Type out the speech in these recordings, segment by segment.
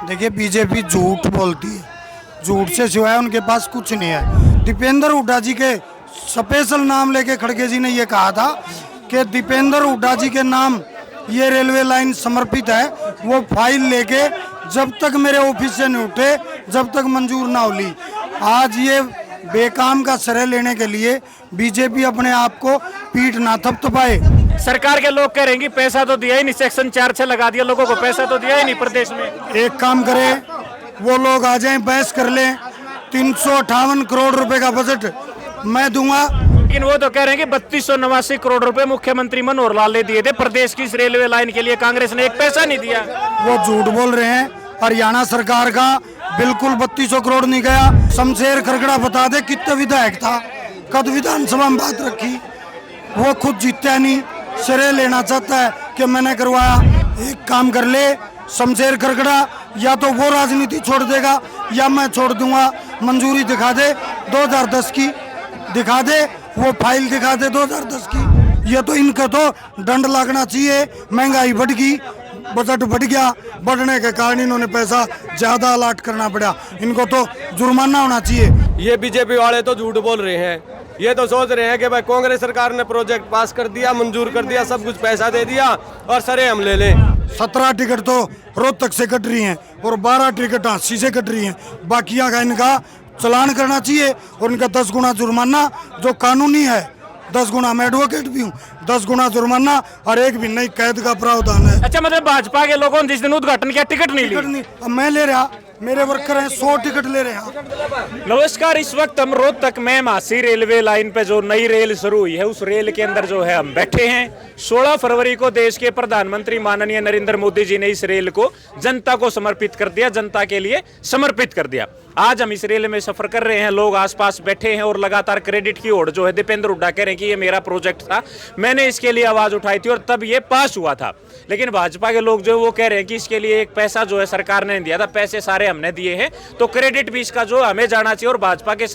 देखिए बीजेपी झूठ बोलती है, झूठ से सिवाय उनके पास कुछ नहीं है। दीपेंद्र हुड्डा जी के स्पेशल नाम लेके खड़गे जी ने ये कहा था कि दीपेंद्र हुड्डा जी के नाम ये रेलवे लाइन समर्पित है। वो फाइल लेके जब तक मेरे ऑफिस से नहीं उठे, जब तक मंजूर ना होली। आज ये बेकाम का श्रेय लेने के लिए बीजेपी अपने आप को पीठ ना थपथपाए। सरकार के लोग कह रहे हैं कि पैसा तो दिया ही नहीं, सेक्शन 4 लगा दिया, लोगों को पैसा तो दिया ही नहीं प्रदेश में। एक काम करे, वो लोग आ जाएं, बहस कर लें। 358 करोड़ रुपए का बजट मैं दूंगा। लेकिन वो तो कह रहे हैं कि 3289 करोड़ रुपए मुख्यमंत्री मनोहर लाल ने दिए थे प्रदेश की इस रेलवे लाइन के लिए, कांग्रेस ने एक पैसा नहीं दिया। वो झूठ बोल रहे हैं। हरियाणा सरकार का बिल्कुल 3200 करोड़ नहीं गया। शमशेर खरगड़ा बता दे कितने विधायक था, कद विधानसभा में बात रखी। वो खुद जीतता नहीं, श्रेय लेना चाहता है कि मैंने करवाया। एक काम कर ले शमशेर खरगड़ा, या तो वो राजनीति छोड़ देगा या मैं छोड़ दूंगा। मंजूरी दिखा दे 2010 की, दिखा दे वो फाइल, दिखा दे 2010 की। ये तो इनका तो दंड लगना चाहिए। महंगाई बढ़ गई, बजट बढ़ गया, बढ़ने के कारण इन्होंने पैसा ज्यादा अलाट करना पड़ा। इनको तो जुर्माना होना चाहिए। ये बीजेपी वाले तो झूठ बोल रहे हैं। ये तो सोच रहे हैं कि भाई कांग्रेस सरकार ने प्रोजेक्ट पास कर दिया, मंजूर कर दिया, सब कुछ पैसा दे दिया और सरे हम ले लें। 17 टिकट तो रोहतक से कट रही हैं और 12 टिकट हांसी से कट रही हैं। बाकिया का इनका चलान करना चाहिए और इनका 10 गुना जुर्माना जो कानूनी है। 10 गुना, मैं एडवोकेट भी हूँ, 10 गुना जुर्माना और 1 भी नहीं कैद का प्रावधान है। अच्छा, मतलब भाजपा के लोगों ने जिस दिन उद्घाटन किया टिकट नहीं ली। अब मैं ले रहा, मेरे वर्कर हैं 100 टिकट ले रहे हैं। नमस्कार, इस वक्त हम रोहतक में मासी रेलवे लाइन पे जो नई रेल शुरू हुई है उस रेल के अंदर जो है हम बैठे हैं। 16 फरवरी को देश के प्रधानमंत्री माननीय नरेंद्र मोदी जी ने इस रेल को जनता को समर्पित कर दिया, जनता के लिए समर्पित कर दिया। आज हम इस रेल में सफर कर रहे हैं, लोग आसपास बैठे हैं और लगातार क्रेडिट की ओर जो है दीपेंद्र हुड्डा कह रहे हैं कि ये मेरा प्रोजेक्ट था, मैंने इसके लिए आवाज उठाई थी और तब ये पास हुआ था। लेकिन भाजपा के लोग जो वो कह रहे हैं कि इसके लिए एक पैसा जो है सरकार ने दिया था, पैसे सारे हमने दिए हैं, तो क्रेडिट भी इसका जो हमें जाना चाहिए। और भाजपा के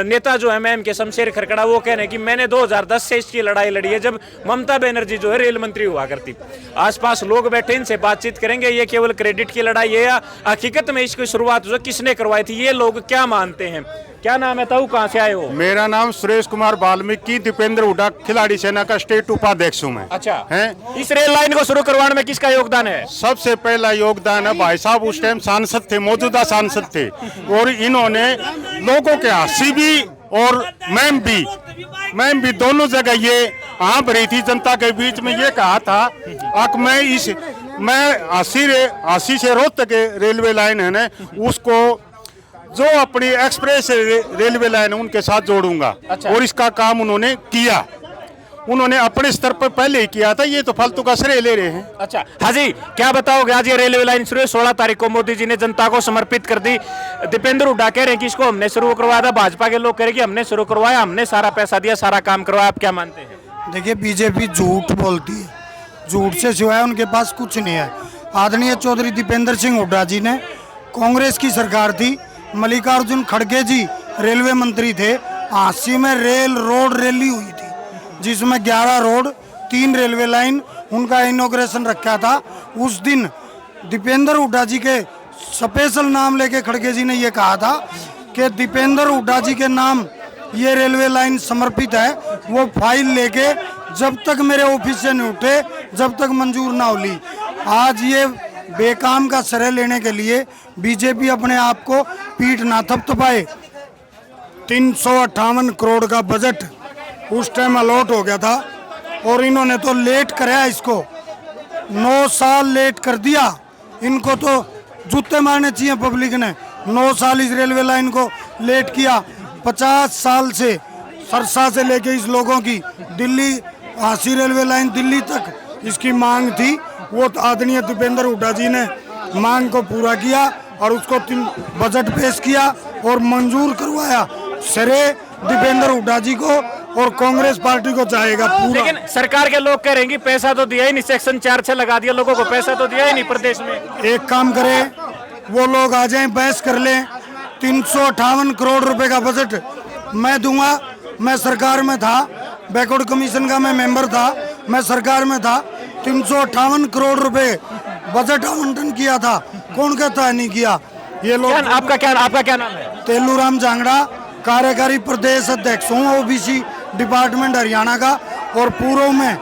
नेता जो है मैम के शमशेर खरगड़ा, वो कह रहे हैं कि मैंने 2010 से इसकी लड़ाई लड़ी है, जब ममता बनर्जी जो है रेल मंत्री हुआ करती। आसपास लोग बैठे, इनसे बातचीत करेंगे। ये केवल क्रेडिट की लड़ाई है या हकीकत में इसकी शुरुआत जो किसने करवाई थी, ये लोग क्या मानते हैं। क्या नाम है, ताऊ कहाँ से आए हो? मेरा नाम सुरेश कुमार वाल्मीकि, दीपेंद्र हुड्डा खिलाड़ी सेना का स्टेट उपाध्यक्ष हूँ मैं। अच्छा हैं? इस रेल लाइन को शुरू करवाने में किसका योगदान है? सबसे पहला योगदान है भाई साहब, उस टाइम सांसद थे, मौजूदा सांसद थे, और इन्होंने लोगों के हंसी भी और मैम भी दोनों जगह ये हाँप रही थी जनता के बीच में। ये कहा था कि मैं अस्सी से रोहतक रेलवे लाइन है ना, उसको जो अपनी एक्सप्रेस रेलवे लाइन है उनके साथ जोड़ूंगा। अच्छा। और इसका काम उन्होंने किया, उन्होंने अपने स्तर पर पहले ही किया था। ये तो फालतू का श्रेय ले रहे हैं। अच्छा हाँ जी, क्या बताओगे? आज ये रेलवे लाइन शुरू है, 16 तारीख को मोदी जी ने जनता को समर्पित कर दी। दीपेंद्र हुड्डा कह रहे हैं कि इसको हमने शुरू करवाया था, भाजपा के लोग कह रहे हैं कि हमने शुरू करवाया, हमने सारा पैसा दिया, सारा काम करवाया। आप क्या मानते हैं? देखिए बीजेपी झूठ बोलती है, झूठ से सिवाय उनके पास कुछ नहीं है। आदरणीय चौधरी दीपेंद्र सिंह हुड्डा जी ने, कांग्रेस की सरकार थी, मल्लिकार्जुन खड़गे जी रेलवे मंत्री थे, हांसी में रोड रैली हुई थी जिसमें 11 रोड 3 रेलवे लाइन उनका इनॉग्रेशन रखा था। उस दिन दीपेंद्र हुड्डा जी के स्पेशल नाम लेके खड़गे जी ने ये कहा था कि दीपेंद्र हुड्डा जी के नाम ये रेलवे लाइन समर्पित है। वो फाइल लेके जब तक मेरे ऑफिस से नहीं उठे, जब तक मंजूर ना होली। आज ये बेकाम का श्रेय लेने के लिए बीजेपी अपने आप को पीठ ना थपथपाए। 358 करोड़ का बजट उस टाइम अलॉट हो गया था और इन्होंने तो लेट कराया, इसको 9 साल लेट कर दिया। इनको तो जूते मारने चाहिए पब्लिक ने। 9 साल इस रेलवे लाइन को लेट किया। 50 साल से सरसा से लेके इस लोगों की दिल्ली हांसी रेलवे लाइन दिल्ली तक इसकी मांग थी। वो आदरणीय दीपेंद्र हुड्डा जी ने मांग को पूरा किया और उसको बजट पेश किया और मंजूर करवाया। श्रेय दीपेंद्र हुड्डा जी को और कांग्रेस पार्टी को चाहेगा पूरा। लेकिन सरकार के लोग कह रहे हैं कि पैसा तो दिया ही नहीं, सेक्शन 4 लगा दिया, लोगों को पैसा तो दिया ही नहीं प्रदेश में। एक काम करे, वो लोग आ जाएं, बहस कर लें। 358 करोड़ रुपए का बजट मैं दूंगा। मैं सरकार में था, बैकवर्ड कमीशन का मैं मेंबर था, मैं सरकार में था। 358 करोड़ रुपए बजट आवंटन किया था। कौन कहता है नहीं किया? ये लोग आपका क्या नाम है? तेलूराम जांगड़ा, कार्यकारी प्रदेश अध्यक्ष हूँ ओबीसी डिपार्टमेंट हरियाणा का, और पूर्व में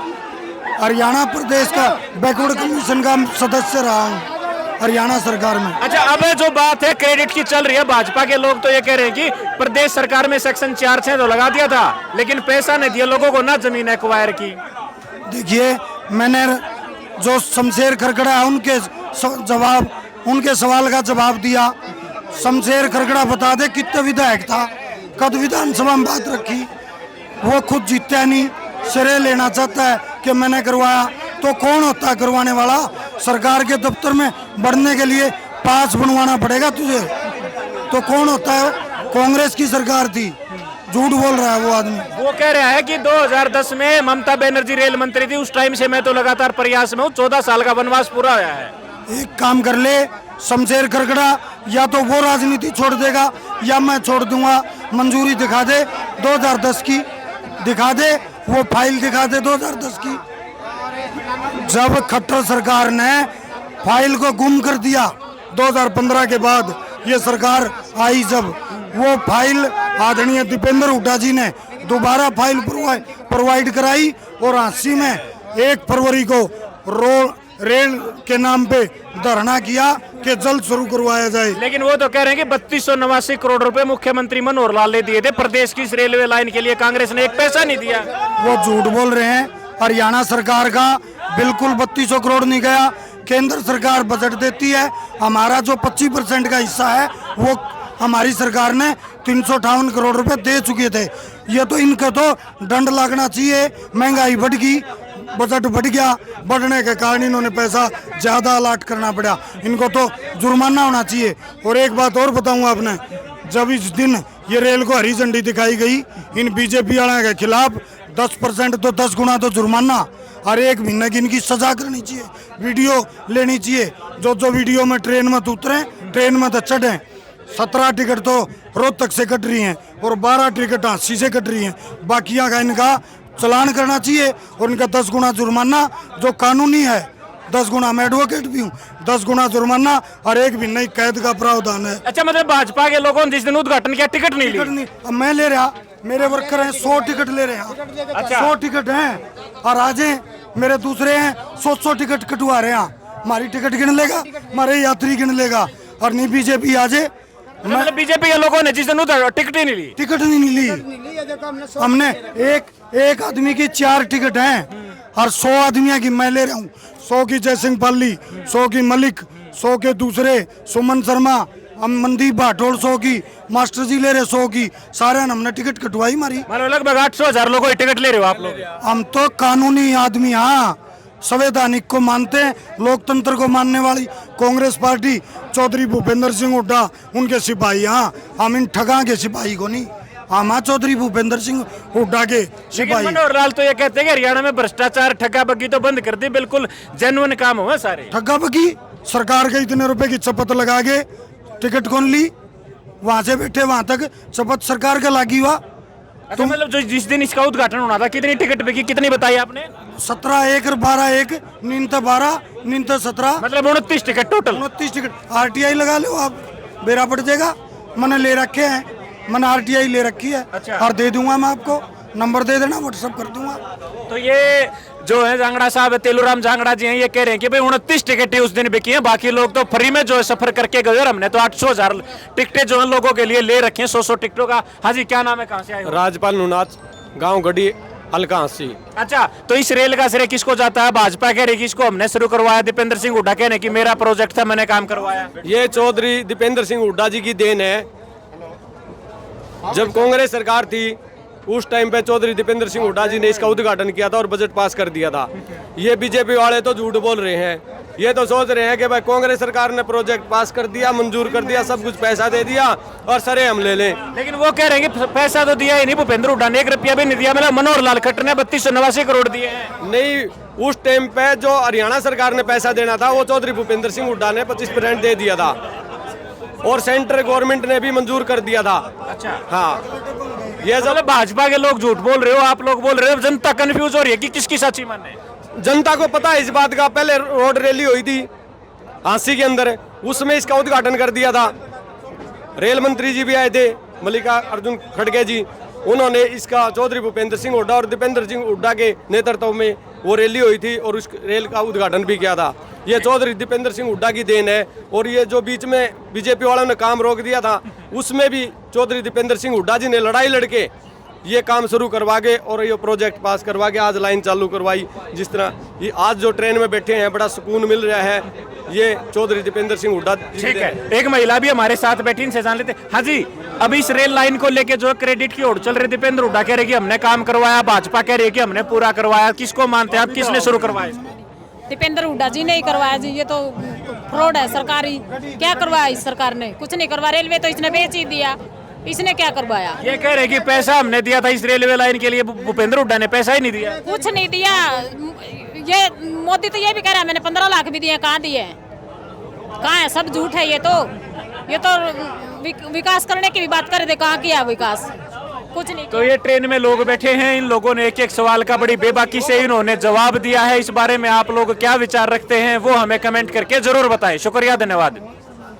हरियाणा प्रदेश का बैकवर्ड कमीशन का सदस्य रहा हूँ हरियाणा सरकार में। अच्छा, अब जो बात है क्रेडिट की चल रही है, भाजपा के लोग तो ये कह रहे हैं कि प्रदेश सरकार में सेक्शन 4(6) तो लगा दिया था, लेकिन पैसा नहीं दिया लोगों को, ना जमीन एक्वायर की। देखिए, मैंने जो शमशेर खरकड़ा है उनके सवाल का जवाब दिया। शमशेर खरकड़ा बता दे कितने विधायक था, कद विधानसभा में बात रखी, वो खुद जीतता नहीं, श्रेय लेना चाहता है कि मैंने करवाया। तो कौन होता है करवाने वाला? सरकार के दफ्तर में बढ़ने के लिए पास बनवाना पड़ेगा तुझे, तो कौन होता है? कांग्रेस की सरकार थी, झूठ बोल रहा है वो आदमी। वो कह रहा है कि 2010 में ममता बनर्जी रेल मंत्री थी, उस टाइम से मैं तो लगातार प्रयास में हूँ, 14 साल का वनवास पूरा हुआ है। एक काम कर ले शमशेर खरकड़ा, या तो वो राजनीति छोड़ देगा या मैं छोड़ दूंगा। मंजूरी दिखा दे 2010 की, दिखा दे वो फाइल, दिखा दे 2010 की। जब खट्टर सरकार ने फाइल को गुम कर दिया 2015 के बाद, ये सरकार आई, जब वो फाइल आदरणीय दीपेंद्र हुड्डा जी ने दोबारा फाइल प्रोवाइड कराई, और 80 में 1 फरवरी को रेल के नाम पे धरना किया कि जल्द शुरू करवाया जाए। लेकिन वो तो कह रहे हैं कि 3289 करोड़ रुपए मुख्यमंत्री मनोहर लाल ने दिए थे प्रदेश की इस रेलवे लाइन के लिए, कांग्रेस ने एक पैसा नहीं दिया। वो झूठ बोल रहे हैं। हरियाणा सरकार का बिल्कुल 3200 करोड़ नहीं गया। केंद्र सरकार बजट देती है, हमारा जो 25% का हिस्सा है वो हमारी सरकार ने 358 करोड़ रुपए दे चुके थे। ये तो इनका तो दंड लगना चाहिए। महंगाई बढ़ गई, बजट बढ़ गया, बढ़ने के कारण इन्होंने पैसा ज़्यादा अलाट करना पड़ा, इनको तो जुर्माना होना चाहिए। और एक बात और बताऊंगा आपने, जब इस दिन ये रेल को हरी झंडी दिखाई गई इन बीजेपी वालों के खिलाफ, 10% तो 10 गुना तो जुर्माना, और 1 महीने की इनकी सजा करनी चाहिए, वीडियो लेनी चाहिए। जो वीडियो में ट्रेन में तो उतरे, ट्रेन में तो चढ़े। 17 टिकट तो रोहतक से कट रही हैं और 12 टिकट हांसी से कट रही हैं, बाकिया का इनका चलान करना चाहिए, और इनका 10 गुना जुर्माना जो कानूनी है, 10 गुना, मैं एडवोकेट भी हूँ, 10 गुना जुर्माना और 1 महीने की कैद का प्रावधान है। अच्छा, मतलब भाजपा के लोगों ने जिस दिन उद्घाटन किया टिकट नहीं ली? अब मैं ले रहा, मेरे वर्कर हैं 100 टिकट ले रहे हैं। अच्छा, 100 टिकट हैं, और आज मेरे दूसरे हैं 100 टिकट कटवा रहे हैं। हमारी टिकट गिन लेगा, हमारे यात्री गिन लेगा, और नहीं बीजेपी आ जाए। मतलब बीजेपी के लोगों ने जिस दिन टिकट ही नहीं ली? टिकट नहीं ली। हमने एक आदमी की 4 टिकट हैं, और 100 आदमियों की मैं ले रहा हूँ। 100 की जय सिंह पाली, 100 की मलिक, 100 के दूसरे सुमन शर्मा, मनदीप भाटोड़ 100 की, मास्टर जी ले रहे 100 की, सारे हमने टिकट कटवाई मारी। मतलब लगभग 800,000 लोगों की टिकट ले रहे हो आप लोग? हम तो कानूनी आदमी, हाँ, संवैधानिक को मानते हैं, लोकतंत्र को मानने वाली कांग्रेस पार्टी, चौधरी भूपेंद्र सिंह हुड्डा उनके सिपाही। हाँ, हम इन ठगा के सिपाही को नहीं, हम चौधरी भूपेंद्र सिंह हुड्डा के सिपाही। मनोहर लाल तो ये कहते हैं कि हरियाणा में भ्रष्टाचार, ठग्गाबग्गी तो बंद कर दी, बिल्कुल जेन्युइन काम हुआ सारे। ठग्गाबग्गी, सरकार के इतने रुपए की शपथ लगा के टिकट कौन ली? वहां से बैठे वहां तक शपथ सरकार का लागी हुआ। तो मतलब जो जिस दिन इसका उद्घाटन होना था, कितनी टिकट बिकी, कितनी बताई आपने? 17 और 12 नींद 12 नींद 17, मतलब 29 टिकट टोटल। 29 टिकट। RTI लगा लो आप, बेरा पड़ जाएगा। मैंने ले रखे हैं, मैंने RTI ले रखी है। अच्छा। और दे दूंगा मैं आपको, नंबर दे देना, व्हाट्सअप कर दूंगा। तो ये जो है जांगड़ा साहब, तेलूराम जांगड़ा जी हैं, ये कह रहे हैं कि भाई 29 टिकटें उस दिन बिकी हैं, बाकी लोग तो फ्री में जो है सफर करके गए, और हमने तो 800,000 टिकटें जो है लोगों के लिए ले रखी हैं, 100 टिकटों का। हाँ जी, क्या नाम है, कहाँ से आए हो? राजपाल नुनाच, गांव गढ़ी, हल्का हांसी। अच्छा, तो इस रेल का श्रेय किसको जाता है? भाजपा कह रही कि इसको हमने शुरू करवाया, दीपेंद्र सिंह हुड्डा कह रहे कि मेरा प्रोजेक्ट था, मैंने काम करवाया। ये चौधरी दीपेंद्र सिंह हुड्डा जी की देन है। जब कांग्रेस सरकार थी उस टाइम पे चौधरी दीपेंद्र सिंह हुड्डा जी ने इसका उद्घाटन किया था और बजट पास कर दिया था। ये बीजेपी वाले तो झूठ बोल रहे हैं, ये तो सोच रहे हैं कि भाई कांग्रेस सरकार ने प्रोजेक्ट पास कर दिया, मंजूर कर दिया, सब कुछ पैसा दे दिया और सरे हम ले लें। लेकिन वो कह रहे हैं कि पैसा तो दिया ही नहीं, भूपेंद्र हुड्डा ने 1 रुपया भी नहीं दिया। मतलब मनोहर लाल खट्टर ने 3289 करोड़ दिए हैं। नहीं, उस टाइम पे जो हरियाणा सरकार ने पैसा देना था वो चौधरी भूपेंद्र सिंह हुड्डा ने 25% दे दिया था, और सेंट्रल गवर्नमेंट ने भी मंजूर कर दिया था। अच्छा, हाँ, ये सब भाजपा के लोग झूठ बोल रहे हो, आप लोग बोल रहे हो, जनता कंफ्यूज हो रही है कि किसकी सच्ची माने। जनता को पता है इस बात का। पहले रोड रैली हुई थी हांसी के अंदर, उसमें इसका उद्घाटन कर दिया था। रेल मंत्री जी भी आए थे, मल्लिकार्जुन खड़गे जी, उन्होंने इसका चौधरी भूपेंद्र सिंह हुड्डा और दीपेंद्र सिंह हुड्डा के नेतृत्व में वो रैली हुई थी और उस रेल का उद्घाटन भी किया था। ये चौधरी दीपेंद्र सिंह हुड्डा की देन है। और ये जो बीच में बीजेपी वालों ने काम रोक दिया था, उसमें भी चौधरी दीपेंद्र सिंह हुड्डा जी ने लड़ाई लड़के ये काम शुरू करवा के और ये प्रोजेक्ट पास करवा के आज लाइन चालू करवाई। जिस तरह ये आज जो ट्रेन में बैठे हैं, बड़ा सुकून मिल रहा है, ये चौधरी दीपेंद्र सिंह हुड्डा। ठीक है, एक महिला भी हमारे साथ बैठी, इनसे जान लेते। हाँ जी, अभी इस रेल लाइन को लेके जो क्रेडिट की होड़ चल रही, दीपेंद्र हुड्डा कह रहे कि हमने काम करवाया, भाजपा कह रही है कि हमने पूरा करवाया। किसको मानते हैं आप, किसने शुरू करवाया? दीपेंद्र हुड्डा जी ने ही करवाया जी। ये तो फ्रॉड है सरकारी। क्या करवाया इस सरकार ने? कुछ नहीं करवाया। रेलवे तो इसने बेच ही दिया, इसने क्या करवाया? ये कह रहे कि पैसा हमने दिया था इस रेलवे लाइन के लिए, भूपेंद्र हुड्डा ने पैसा ही नहीं दिया। कुछ नहीं दिया। ये मोदी तो ये भी कह रहा है मैंने 15 लाख भी दिए, कहाँ दिए? कहाँ है? सब झूठ है। ये तो विकास करने की भी बात कर रहे थे, कहाँ किया विकास? कुछ नहीं। तो ये ट्रेन में लोग बैठे हैं, इन लोगों ने एक एक सवाल का बड़ी बेबाकी से इन्होंने जवाब दिया है। इस बारे में आप लोग क्या विचार रखते हैं वो हमें कमेंट करके जरूर बताएं। शुक्रिया, धन्यवाद।